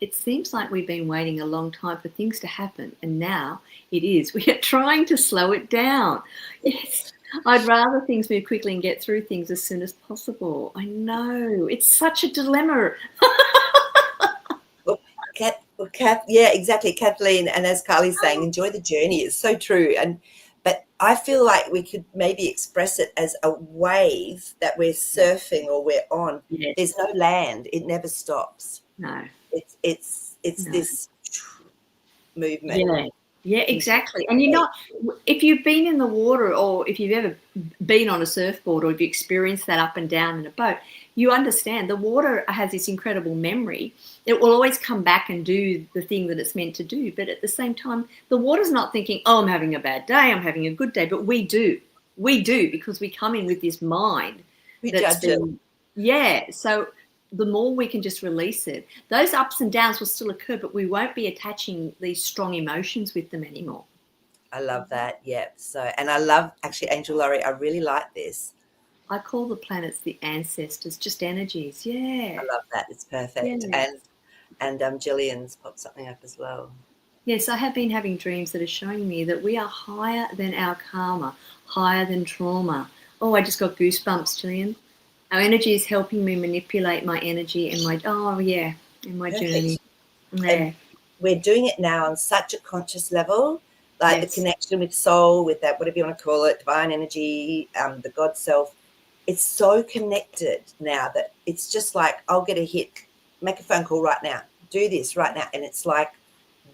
It seems like we've been waiting a long time for things to happen, and now it is. We are trying to slow it down. Yes, I'd rather things move quickly and get through things as soon as possible. I know. It's such a dilemma. Yeah, exactly, Kathleen. And as Carly's saying, enjoy the journey. It's so true. But I feel like we could maybe express it as a wave that we're surfing or we're on. Yes. There's no land. It never stops. No. It's No. this movement. Yeah. Yeah, exactly. And you're not, if you've been in the water, or if you've ever been on a surfboard, or if you experienced that up and down in a boat, you understand the water has this incredible memory. It will always come back and do the thing that it's meant to do. But at the same time, the water's not thinking, oh, I'm having a bad day, I'm having a good day. But we do. We do, because we come in with this mind. We judge it. Yeah. So the more we can just release it, those ups and downs will still occur, but we won't be attaching these strong emotions with them anymore. I love that. Yeah. So, and I love, actually, Angel Laurie, I really like this. I call the planets the ancestors, just energies. Yeah. I love that. It's perfect. Yeah. And Jillian's popped something up as well. Yes, I have been having dreams that are showing me that we are higher than our karma, higher than trauma. Oh, I just got goosebumps, Jillian. Our energy is helping me manipulate my energy and my journey. Yeah. And we're doing it now on such a conscious level, like Yes. the connection with soul, with that, whatever you want to call it, divine energy, the God self. It's so connected now that it's just like, I'll get a hit, make a phone call right now, do this right now. And it's like,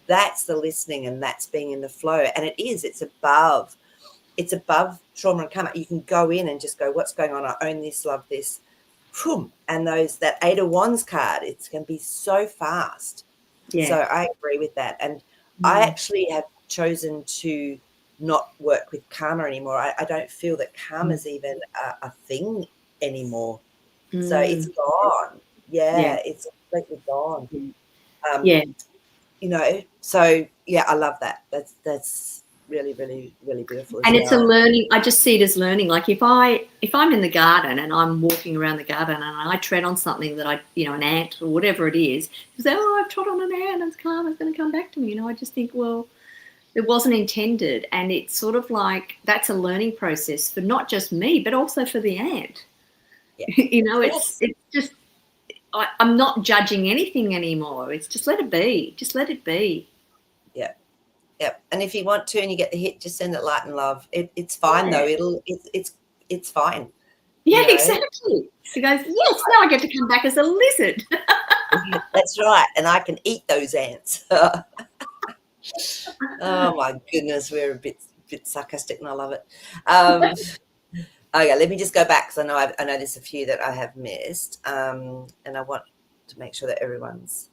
that's the listening, and that's being in the flow. And it's above trauma and karma. You can go in and just go, what's going on? I own this, love this. And that 8 of Wands card, it's going to be so fast. Yeah. So I agree with that. And I actually have chosen to not work with karma anymore. I don't feel that karma is even a thing anymore. So it's gone. Yeah, it's completely gone. Yeah. You know, so yeah, I love that. That's really, really, really beautiful. And it's a learning. I just see it as learning. Like if I'm in the garden and I'm walking around the garden and I tread on something that an ant or whatever it is, you say, oh, I've trod on an ant, and karma's going to come back to me. I just think, well, it wasn't intended. And it's sort of like, that's a learning process for not just me, but also for the ant. Yeah. It's just, I'm not judging anything anymore. It's just let it be. Just let it be. Yeah. Yep. And if you want to and you get the hit, just send it light and love. It's fine though. It's fine. Yeah, exactly. She goes, yes, now I get to come back as a lizard. That's right. And I can eat those ants. Oh my goodness, we're a bit sarcastic, and I love it. Okay, let me just go back, because I know there's a few that I have missed, and I want to make sure that everyone's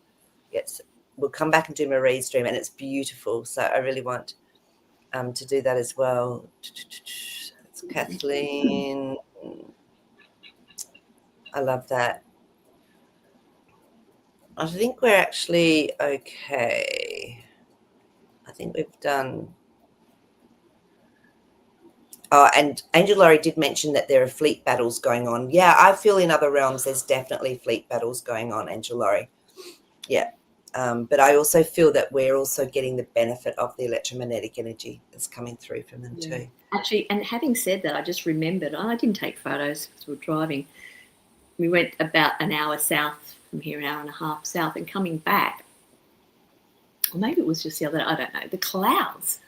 gets. We'll come back and do Marie's dream, and it's beautiful. So I really want to do that as well. It's Kathleen. I love that. I think we're actually okay. I think we've done. Oh, and Angel Laurie did mention that there are fleet battles going on. Yeah, I feel in other realms there's definitely fleet battles going on, Angel Laurie. Yeah. But I also feel that we're also getting the benefit of the electromagnetic energy that's coming through from them too. Actually, and having said that, I just remembered, I didn't take photos because we were driving. We went about an hour south from here, an hour and a half south, and coming back, or maybe it was just the other day, I don't know, the clouds.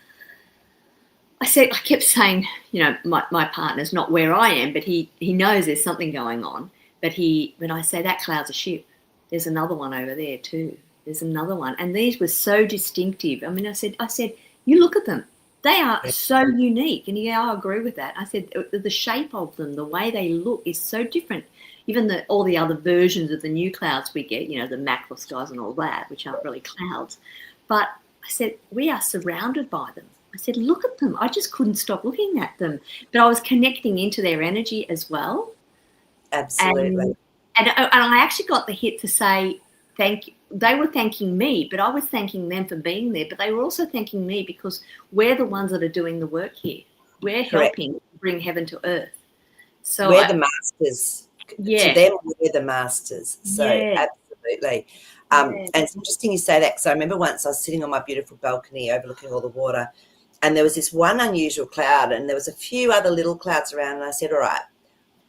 I kept saying, my partner's not where I am, but he knows there's something going on. But when I say that cloud's a ship, there's another one over there too. There's another one. And these were so distinctive. I mean, I said, you look at them. They are so unique. And I agree with that. I said, the shape of them, the way they look is so different. Even all the other versions of the new clouds we get, the macro skies and all that, which aren't really clouds. But I said, we are surrounded by them. I said, look at them. I just couldn't stop looking at them. But I was connecting into their energy as well. Absolutely. And I actually got the hit to say thank you. They were thanking me, but I was thanking them for being there. But they were also thanking me because we're the ones that are doing the work here. We're Correct. helping bring heaven to earth. So We're the masters. To them, we're the masters. So absolutely. And it's interesting you say that, because I remember once I was sitting on my beautiful balcony overlooking all the water, and there was this one unusual cloud, and there was a few other little clouds around, and I said, all right,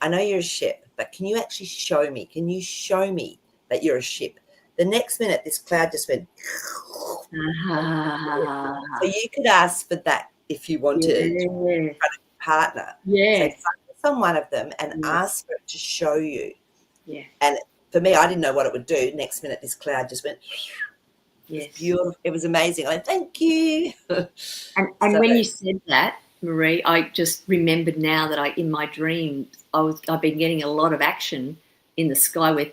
I know you're a ship, but can you actually show me? Can you show me that you're a ship? The next minute, this cloud just went. So you could ask for that if you wanted a partner. So focus on one of them and ask for it to show you. Yeah. And for me, I didn't know what it would do. Next minute, this cloud just went. It was beautiful. It was amazing. I went, thank you. And when you said that, Marie, I just remembered now that in my dreams, I've been getting a lot of action in the sky where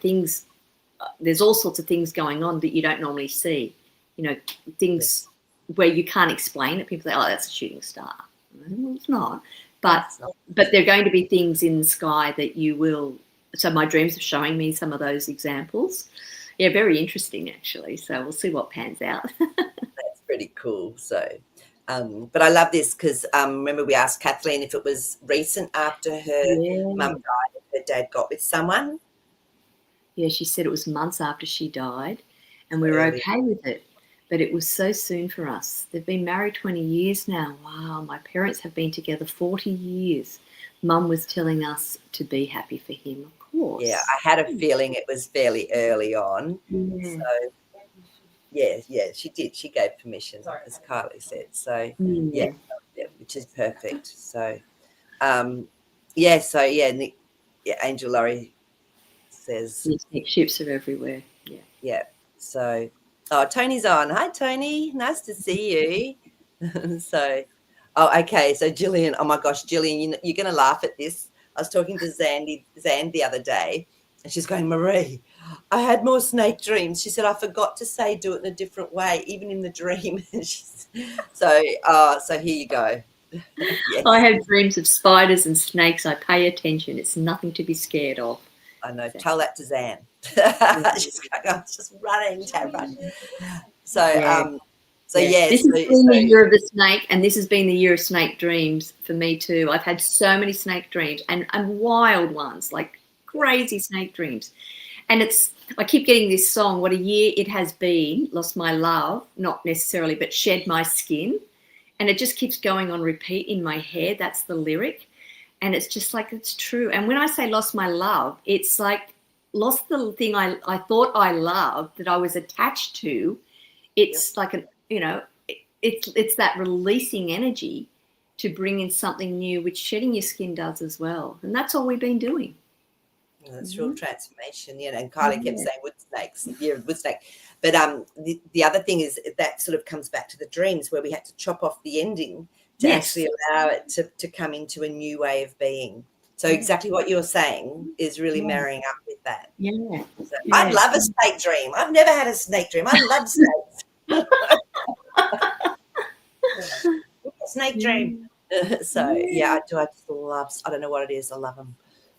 there's all sorts of things going on that you don't normally see. You know, things where you can't explain it. People say, oh, that's a shooting star. Well, it's not. But there are going to be things in the sky that you will. So my dreams are showing me some of those examples. Yeah, very interesting, actually. So we'll see what pans out. That's pretty cool. So, but I love this because remember we asked Kathleen if it was recent after her mum died and her dad got with someone. Yeah, she said it was months after she died, and we were okay with it. But it was so soon for us. They've been married 20 years now. Wow, my parents have been together 40 years. Mum was telling us to be happy for him, of course. Yeah, I had a feeling it was fairly early on. Yeah. So, yeah, she did. She gave permission, as Kylie said. So, yeah, which is perfect. So, Angel Laurie says. Ships are everywhere. Yeah. Yeah. So, Tony's on. Hi, Tony. Nice to see you. So, okay. So, Jillian, oh my gosh, Jillian, you're going to laugh at this. I was talking to Zan the other day, and she's going, Marie, I had more snake dreams. She said, I forgot to say do it in a different way, even in the dream. So here you go. Yes. I have dreams of spiders and snakes. I pay attention. It's nothing to be scared of. I know. Tell that to Zan. She's just running, Tab, run. So, this has been the year of the snake, and this has been the year of snake dreams for me too. I've had so many snake dreams and wild ones, like crazy snake dreams. And I keep getting this song, what a year it has been, lost my love, not necessarily, but shed my skin. And it just keeps going on repeat in my head. That's the lyric. And it's just like, it's true. And when I say lost my love, it's like lost the thing I thought I loved, that I was attached to. It's like it's that releasing energy to bring in something new, which shedding your skin does as well. And that's all we've been doing. It's real transformation, and Kylie kept saying wood snakes, wood snake. But the other thing is that sort of comes back to the dreams, where we had to chop off the ending to actually allow it to come into a new way of being. So exactly what you're saying is really marrying up with that. Yeah. So I'd love a snake dream. I've never had a snake dream. I love snakes. Snake dream. So I just love. I don't know what it is. I love them.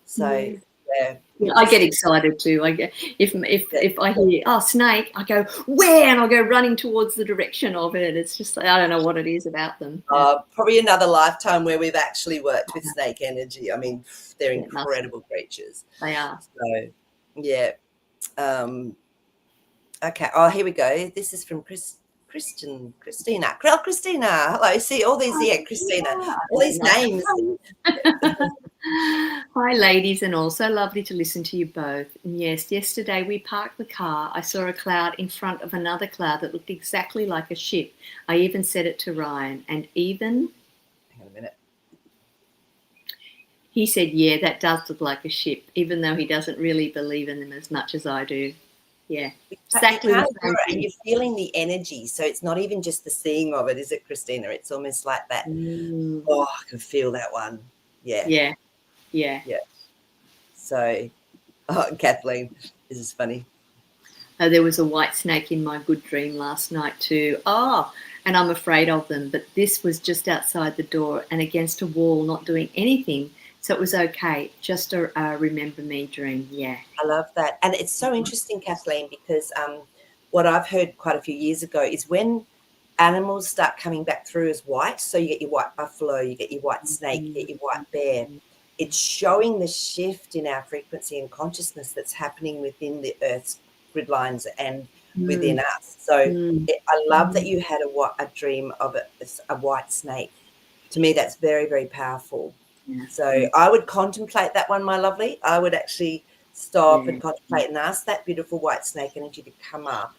So I get excited too. I get if I hear snake, I go where, and I'll go running towards the direction of it. It's just like, I don't know what it is about them. Probably another lifetime where we've actually worked with snake energy. I mean, they're incredible creatures. They are. So yeah. Okay. Oh, here we go. This is from Christina. Christina. Hello. See all these Christina. All these names. Hi, ladies, and also lovely to listen to you both. And yes, yesterday we parked the car. I saw a cloud in front of another cloud that looked exactly like a ship. I even said it to Ryan, and even hang on a minute. He said, yeah, that does look like a ship, even though he doesn't really believe in them as much as I do. Yeah, exactly. And you're feeling the energy, so it's not even just the seeing of it, is it, Christina? It's almost like that. Oh, I can feel that one. Yeah. So, Kathleen, this is funny. There was a white snake in my good dream last night too. And I'm afraid of them, but this was just outside the door and against a wall, not doing anything. So it was okay. Just a remember me dream. Yeah. I love that. And it's so interesting, Kathleen, because what I've heard quite a few years ago is when animals start coming back through as white, so you get your white buffalo, you get your white snake, you get your white bear, it's showing the shift in our frequency and consciousness that's happening within the Earth's grid lines and within us. So I love that you had a dream of a white snake. To me, that's very, very powerful. Yeah. So I would contemplate that one, my lovely. I would actually stop and contemplate and ask that beautiful white snake energy to come up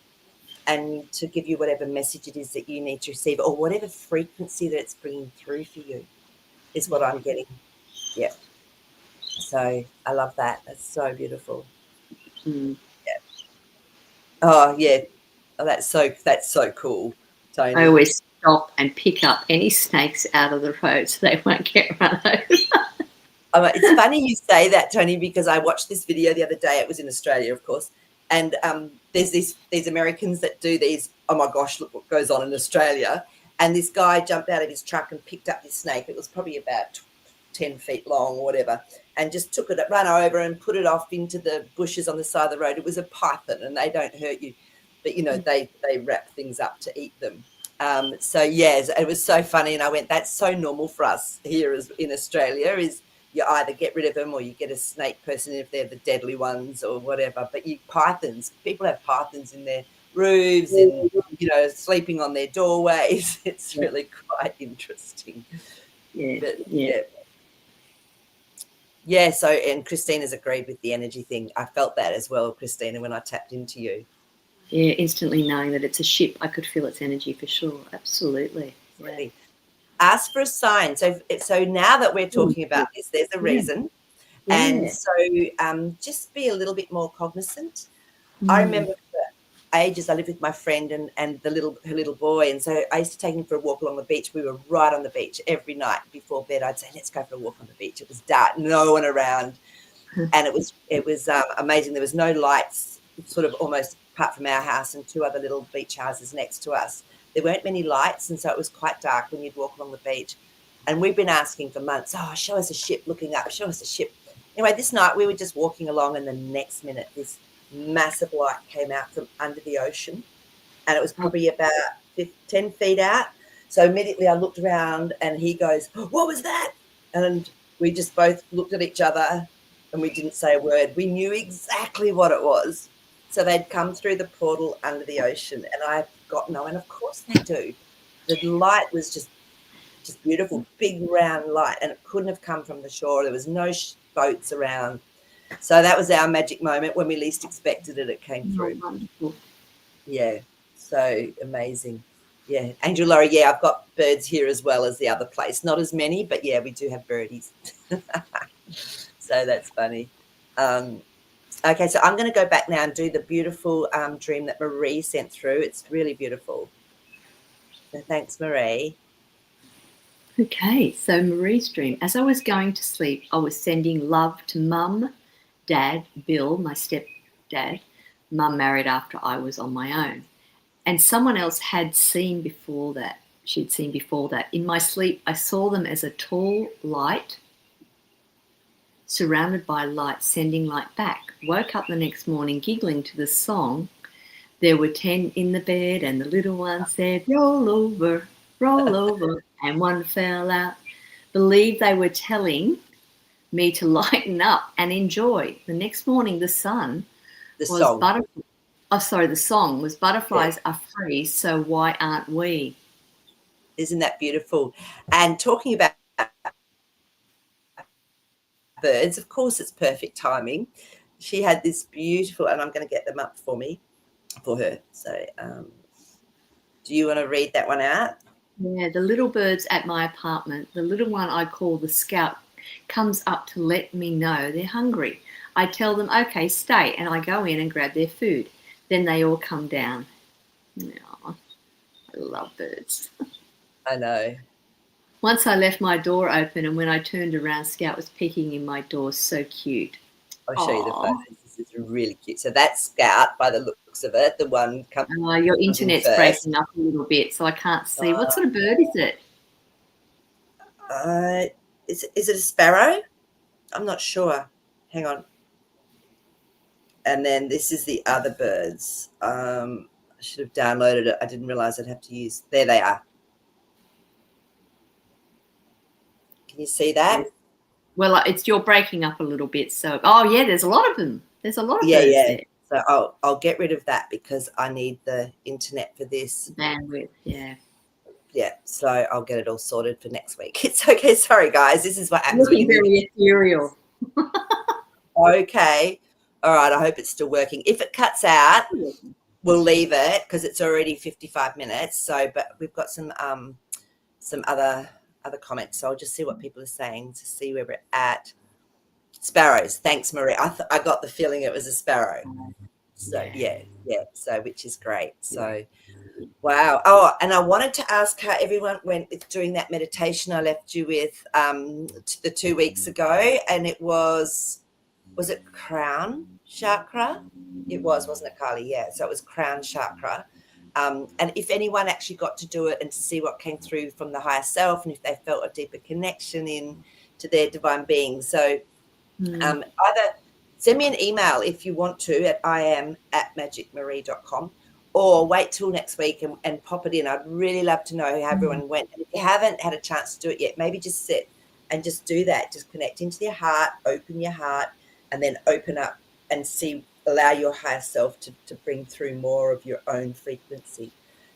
and to give you whatever message it is that you need to receive, or whatever frequency that it's bringing through for you is what I'm getting. Yeah. So I love that. That's so beautiful. Yeah. Oh, yeah. Oh, that's so cool, Tony. I always stop and pick up any snakes out of the road so they won't get run over. It's funny you say that, Tony, because I watched this video the other day. It was in Australia, of course, and there's these Americans that do these. Oh my gosh, look what goes on in Australia! And this guy jumped out of his truck and picked up this snake. It was probably about 10 feet long or whatever, and just took it, ran over and put it off into the bushes on the side of the road. It was a python, and they don't hurt you, but they wrap things up to eat them. So yes, it was so funny, and I went, that's so normal for us here as in Australia. Is you either get rid of them or you get a snake person if they're the deadly ones or whatever. But pythons, people have pythons in their roofs and sleeping on their doorways. It's really quite interesting. Yeah. So, and Christina's agreed with the energy thing. I felt that as well, Christina, when I tapped into you. Yeah, instantly knowing that it's a ship, I could feel its energy for sure. Absolutely. Really. Ask for a sign. So now that we're talking about this, there's a reason. Yeah. And so just be a little bit more cognizant. I remember for ages I lived with my friend and her little boy, and so I used to take him for a walk along the beach. We were right on the beach every night before bed. I'd say, let's go for a walk on the beach. It was dark, no one around, and it was amazing. There was no lights, sort of almost apart from our house and two other little beach houses next to us. There weren't many lights, and so it was quite dark when you'd walk along the beach. And we've been asking for months, show us a ship looking up, show us a ship. Anyway, this night we were just walking along, and the next minute this massive light came out from under the ocean, and it was probably about 10 feet out. So immediately I looked around, and he goes, what was that? And we just both looked at each other, and we didn't say a word. We knew exactly what it was. So they'd come through the portal under the ocean, and I got no, and of course they do. The light was just beautiful, big round light, and it couldn't have come from the shore. There was no boats around. So that was our magic moment. When we least expected it, it came through. Wonderful. Yeah, so amazing. Yeah, Angel Laurie, yeah, I've got birds here as well as the other place. Not as many, but yeah, we do have birdies. So that's funny. Okay, so I'm going to go back now and do the beautiful dream that Marie sent through. It's really beautiful. So thanks, Marie. Okay, so Marie's dream. As I was going to sleep, I was sending love to Mum, Dad, Bill, my stepdad. Mum married after I was on my own. And someone else had seen before that. She'd seen before that. In my sleep, I saw them as a tall light, surrounded by light, sending light back. Woke up the next morning giggling to the song. There were 10 in the bed, and the little one said, roll over, and one fell out. Believed they were telling me to lighten up and enjoy. The next morning, the song was butterflies are free, so why aren't we? Isn't that beautiful? And talking about birds, of course it's perfect timing. She had this beautiful, and I'm going to get them up for her. So do you want to read that one out? Yeah, the little birds at my apartment, the little one I call the Scout, comes up to let me know they're hungry. I tell them, okay, stay, and I go in and grab their food. Then they all come down. Oh, I love birds. I know. Once I left my door open, and when I turned around, Scout was peeking in my door. So cute. I'll show you the photos. This is really cute. So that's Scout by the looks of it. The one coming. Your internet's breaking up a little bit, so I can't see. What sort of bird is it? Is it a sparrow? I'm not sure. Hang on. And then this is the other birds. I should have downloaded it. I didn't realize I'd have to use. There they are. Can you see that? Well, you're breaking up a little bit. So, oh yeah, there's a lot of them. There's a lot of birds there. So I'll get rid of that because I need the internet for this. Bandwidth, yeah. Yeah, so I'll get it all sorted for next week. It's okay. Sorry, guys. This is what happens. Looking very ethereal. Okay. All right. I hope it's still working. If it cuts out, we'll leave it because it's already 55 minutes. So, but we've got some other comments. So I'll just see what people are saying to see where we're at. Sparrows. Thanks, Marie. I got the feeling it was a sparrow. So yeah. So which is great. So wow. Oh, and I wanted to ask how everyone went with doing that meditation I left you with the 2 weeks ago, and it was it crown chakra? It wasn't it, Kylie? Yeah. So it was crown chakra. And if anyone actually got to do it and to see what came through from the higher self, and if they felt a deeper connection in to their divine being. So either send me an email if you want to at iam@magicmarie.com, or wait till next week and pop it in. I'd really love to know how everyone went. And if you haven't had a chance to do it yet, maybe just sit and just do that. Just connect into your heart, open your heart, and then open up and allow your higher self to bring through more of your own frequency.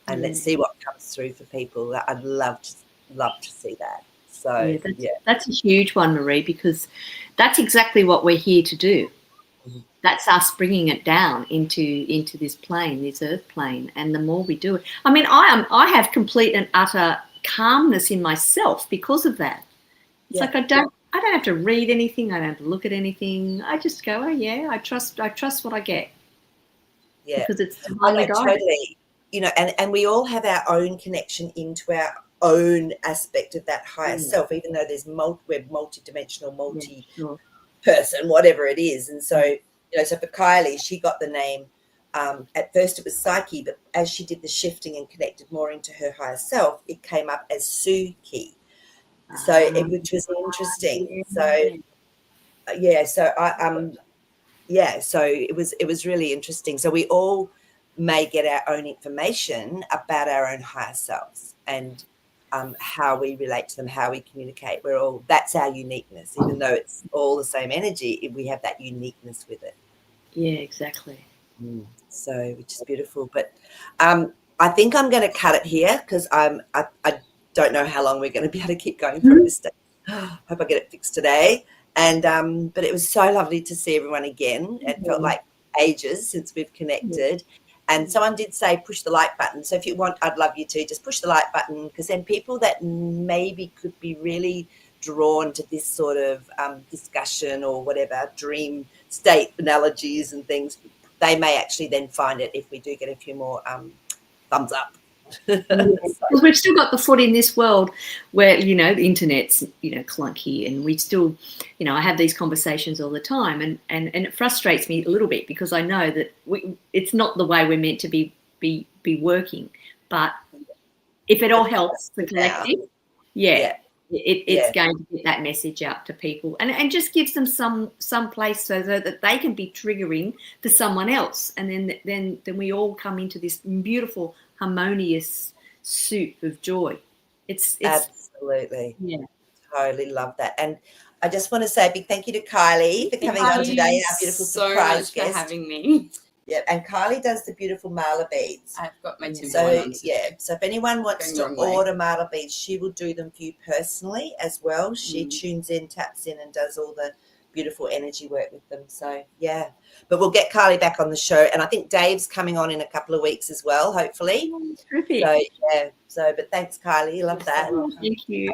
And let's see what comes through for people. I'd love to see that. So that's a huge one, Marie, because that's exactly what we're here to do. That's us bringing it down into this plane, this earth plane. And the more we do it, I mean, I have complete and utter calmness in myself because of that. It's like I don't have to read anything. I don't have to look at anything. I just go, oh yeah, I trust what I get. Yeah, because it's divinely guided. Totally. You know, and we all have our own connection into our own aspect of that higher self, even though we're multi-dimensional, multi-person, whatever it is. And so, you know, so for Kylie, she got the name. At first it was Psyche, but as she did the shifting and connected more into her higher self, it came up as Suki. So which was interesting. So so it was really interesting. So we all may get our own information about our own higher selves and how we relate to them, how we communicate. That's our uniqueness. Even though it's all the same energy, we have that uniqueness with it. Yeah, exactly. So which is beautiful. But I think I'm going to cut it here because I don't know how long we're going to be able to keep going from this day. Hope I get it fixed today. And but it was so lovely to see everyone again. It felt like ages since we've connected. And someone did say push the like button. So if you want, I'd love you to just push the like button, because then people that maybe could be really drawn to this sort of discussion or whatever, dream state analogies and things, they may actually then find it if we do get a few more thumbs up. Because we've still got the foot in this world where, you know, the internet's, you know, clunky, and we still, you know, I have these conversations all the time, and it frustrates me a little bit because I know that it's not the way we're meant to be working. But if it all helps the collective, it's going to get that message out to people, and just gives them some place so that they can be triggering for someone else, and then we all come into this beautiful harmonious soup of joy. It's absolutely, totally love that. And I just want to say a big thank you to Kylie for coming on today, our beautiful surprise guest. So much for having me. Yeah, and Kylie does the beautiful mala beads. I've got my two. So if anyone wants to order mala beads, she will do them for you personally as well. She tunes in, taps in, and does all the beautiful energy work with them. So but we'll get Kylie back on the show, and I think Dave's coming on in a couple of weeks as well, hopefully. Terrific. So but thanks, Kylie, love that. Thank you.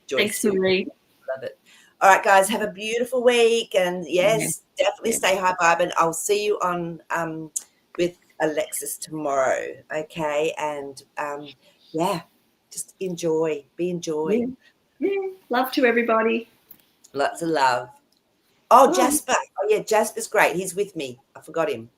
Joyce, thanks, Marie. love it. All right, guys, have a beautiful week, and definitely stay high vibe, and I'll see you on with Alexis tomorrow. Okay, and just be enjoying. Love to everybody. Lots of love. Oh, Jasper. Oh, yeah, Jasper's great. He's with me. I forgot him.